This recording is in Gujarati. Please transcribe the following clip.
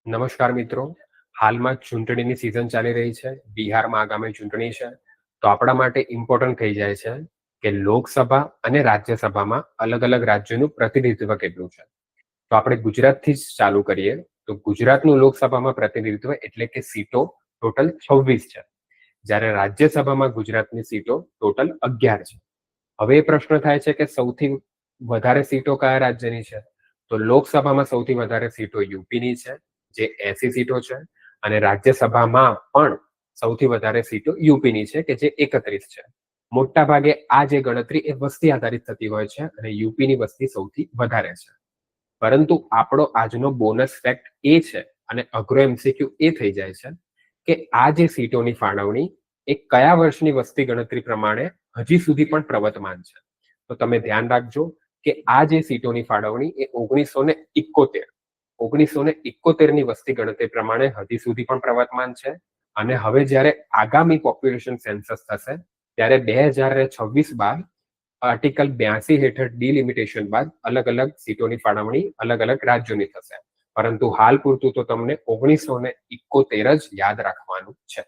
નમસ્કાર મિત્રો. હાલમાં ચૂંટણીની સિઝન ચાલી રહી છે. બિહારમાં આગામી ચૂંટણી છે. તો આપણા માટે ઇમ્પોર્ટન્ટ થઈ જાય છે કે લોકસભા અને રાજ્યસભામાં અલગ અલગ રાજ્યોનું પ્રતિનિધિત્વ કેટલું છે. તો આપણે ગુજરાતથી જ ચાલુ કરીએ. તો ગુજરાતનું લોકસભામાં પ્રતિનિધિત્વ એટલે કે સીટો ટોટલ 26 છે. જ્યારે રાજ્યસભામાં ગુજરાતની સીટો ટોટલ 11 છે. હવે એ પ્રશ્ન થાય છે કે સૌથી વધારે સીટો કયા રાજ્યની છે? તો લોકસભામાં સૌથી વધારે સીટો યુપીની છે, જે 80 સીટો છે, અને રાજ્યસભામાં પણ સૌથી વધારે સીટો યુપીની છે કે જે 31 છે. મોટા ભાગે આ જે ગણતરી એ વસ્તી આધારિત થતી હોય છે અને યુપીની વસ્તી સૌથી વધારે છે. પરંતુ આપણો આજનો બોનસ ફેક્ટ એ છે અને અઘરો એમસીક્યુ એ થઈ જાય છે કે આ જે સીટોની ફાળવણી એ કયા વર્ષની વસ્તી ગણતરી પ્રમાણે હજી સુધી પણ પ્રવર્તમાન છે. તો તમે ધ્યાન રાખજો કે આ જે સીટોની ફાળવણી એ 1971 ની વસ્તી ગણતરી પ્રમાણે હજી સુધી પણ પ્રવર્તમાન છે. અને હવે જ્યારે આગામી પોપ્યુલેશન સેન્સસ થશે ત્યારે 2026 બાદ આર્ટિકલ 82 હેઠળ ડિલિમિટેશન બાદ અલગ અલગ સીટોની ફાળવણી અલગ અલગ રાજ્યોની થશે. પરંતુ હાલ પૂરતું તો તમને 1971 જ યાદ રાખવાનું છે.